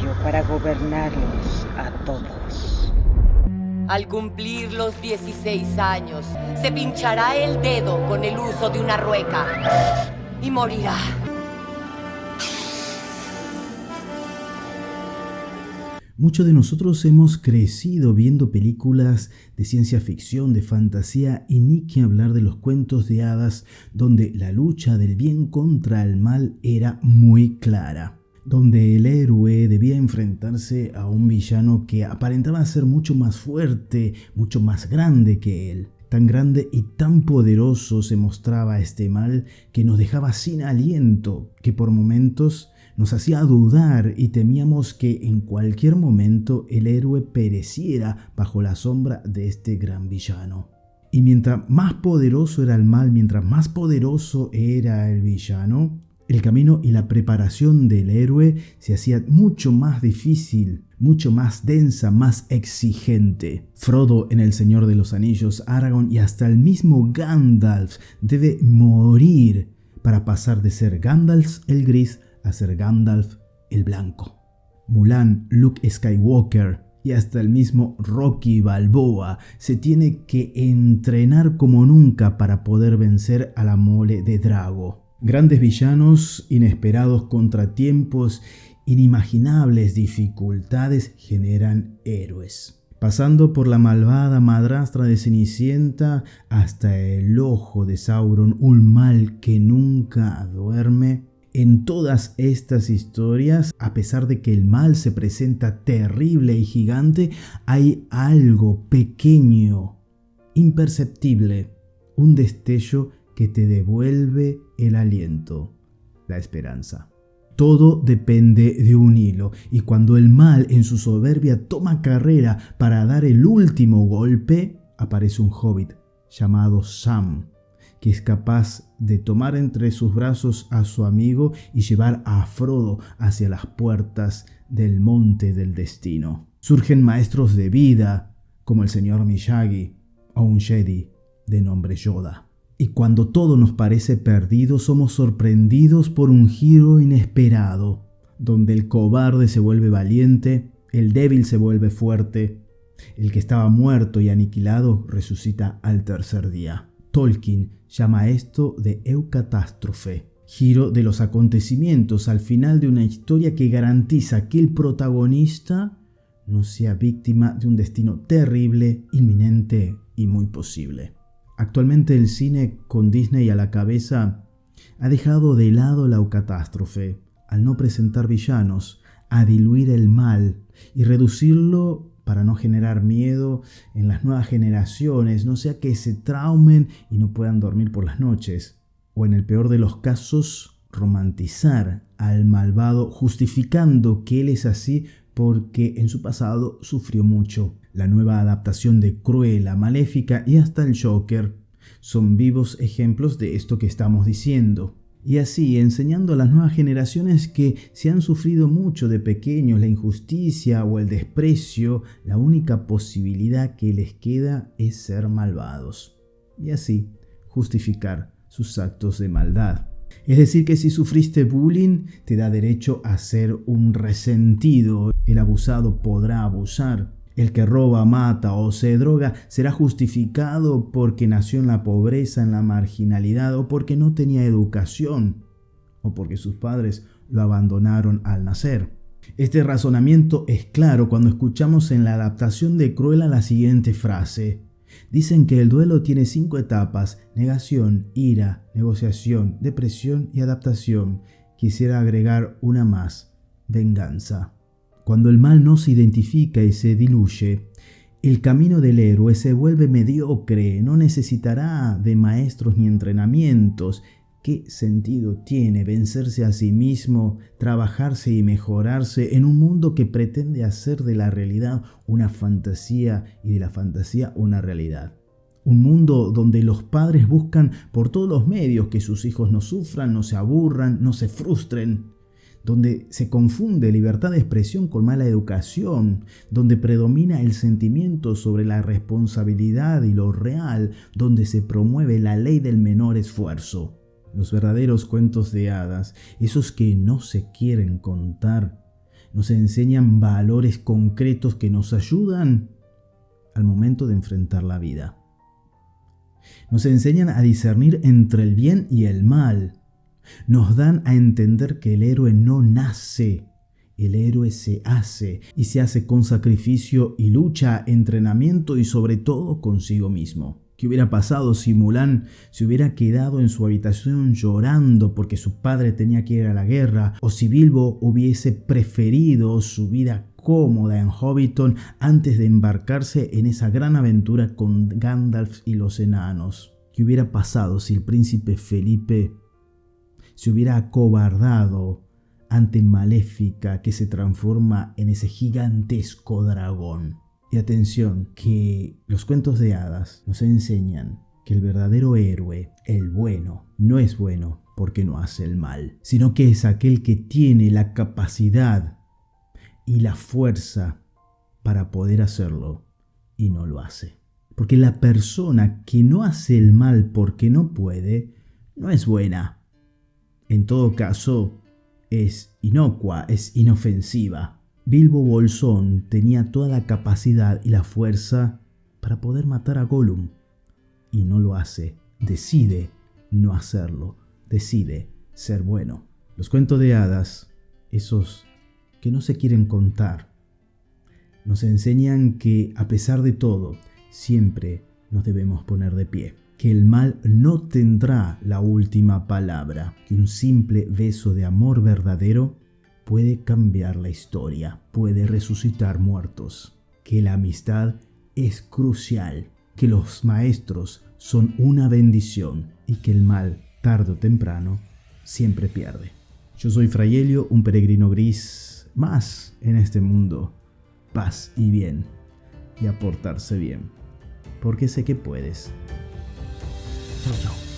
caballo para gobernarlos a todos. Al cumplir los 16 años, se pinchará el dedo con el uso de una rueca y morirá. Muchos de nosotros hemos crecido viendo películas de ciencia ficción, de fantasía y ni que hablar de los cuentos de hadas donde la lucha del bien contra el mal era muy clara, donde el héroe debía enfrentarse a un villano que aparentaba ser mucho más fuerte, mucho más grande que él. Tan grande y tan poderoso se mostraba este mal que nos dejaba sin aliento, que por momentos nos hacía dudar y temíamos que en cualquier momento el héroe pereciera bajo la sombra de este gran villano. Y mientras más poderoso era el mal, mientras más poderoso era el villano, el camino y la preparación del héroe se hacía mucho más difícil, mucho más densa, más exigente. Frodo en El Señor de los Anillos, Aragorn y hasta el mismo Gandalf debe morir para pasar de ser Gandalf el gris a ser Gandalf el blanco. Mulan, Luke Skywalker y hasta el mismo Rocky Balboa se tiene que entrenar como nunca para poder vencer a la mole de Drago. Grandes villanos, inesperados contratiempos, inimaginables dificultades generan héroes. Pasando por la malvada madrastra de Cenicienta hasta el ojo de Sauron, un mal que nunca duerme. En todas estas historias, a pesar de que el mal se presenta terrible y gigante, hay algo pequeño, imperceptible, un destello que te devuelve el aliento, la esperanza. Todo depende de un hilo, y cuando el mal en su soberbia toma carrera para dar el último golpe, aparece un hobbit llamado Sam, que es capaz de tomar entre sus brazos a su amigo y llevar a Frodo hacia las puertas del monte del destino. Surgen maestros de vida, como el señor Miyagi, o un Jedi de nombre Yoda. Y cuando todo nos parece perdido, somos sorprendidos por un giro inesperado, donde el cobarde se vuelve valiente, el débil se vuelve fuerte, el que estaba muerto y aniquilado resucita al tercer día. Tolkien llama esto de eucatástrofe, giro de los acontecimientos al final de una historia que garantiza que el protagonista no sea víctima de un destino terrible, inminente y muy posible. Actualmente el cine, con Disney a la cabeza, ha dejado de lado la eucatástrofe al no presentar villanos, a diluir el mal y reducirlo para no generar miedo en las nuevas generaciones, no sea que se traumen y no puedan dormir por las noches. O en el peor de los casos, romantizar al malvado justificando que él es así porque en su pasado sufrió mucho. La nueva adaptación de Cruella, Maléfica y hasta el Joker son vivos ejemplos de esto que estamos diciendo. Y así, enseñando a las nuevas generaciones que si han sufrido mucho de pequeños la injusticia o el desprecio, la única posibilidad que les queda es ser malvados. Y así, justificar sus actos de maldad. Es decir, que si sufriste bullying, te da derecho a ser un resentido. El abusado podrá abusar. El que roba, mata o se droga será justificado porque nació en la pobreza, en la marginalidad o porque no tenía educación o porque sus padres lo abandonaron al nacer. Este razonamiento es claro cuando escuchamos en la adaptación de Cruella la siguiente frase. Dicen que el duelo tiene 5 etapas: negación, ira, negociación, depresión y adaptación. Quisiera agregar una más: venganza. Cuando el mal no se identifica y se diluye, el camino del héroe se vuelve mediocre, no necesitará de maestros ni entrenamientos. ¿Qué sentido tiene vencerse a sí mismo, trabajarse y mejorarse en un mundo que pretende hacer de la realidad una fantasía y de la fantasía una realidad? Un mundo donde los padres buscan por todos los medios que sus hijos no sufran, no se aburran, no se frustren. Donde se confunde libertad de expresión con mala educación, donde predomina el sentimiento sobre la responsabilidad y lo real, donde se promueve la ley del menor esfuerzo. Los verdaderos cuentos de hadas, esos que no se quieren contar, nos enseñan valores concretos que nos ayudan al momento de enfrentar la vida. Nos enseñan a discernir entre el bien y el mal. Nos dan a entender que el héroe no nace, el héroe se hace, y se hace con sacrificio y lucha, entrenamiento y sobre todo consigo mismo. ¿Qué hubiera pasado si Mulan se hubiera quedado en su habitación llorando porque su padre tenía que ir a la guerra? ¿O si Bilbo hubiese preferido su vida cómoda en Hobbiton antes de embarcarse en esa gran aventura con Gandalf y los enanos? ¿Qué hubiera pasado si el príncipe Felipe se hubiera acobardado ante Maléfica, que se transforma en ese gigantesco dragón? Y atención, que los cuentos de hadas nos enseñan que el verdadero héroe, el bueno, no es bueno porque no hace el mal, sino que es aquel que tiene la capacidad y la fuerza para poder hacerlo y no lo hace. Porque la persona que no hace el mal porque no puede, no es buena. En todo caso, es inocua, es inofensiva. Bilbo Bolsón tenía toda la capacidad y la fuerza para poder matar a Gollum y no lo hace. Decide no hacerlo, decide ser bueno. Los cuentos de hadas, esos que no se quieren contar, nos enseñan que a pesar de todo, siempre nos debemos poner de pie. Que el mal no tendrá la última palabra, que un simple beso de amor verdadero puede cambiar la historia, puede resucitar muertos, que la amistad es crucial, que los maestros son una bendición y que el mal, tarde o temprano, siempre pierde. Yo soy Fray Helio, un peregrino gris, más en este mundo, paz y bien, y a portarse bien, porque sé que puedes. Yo.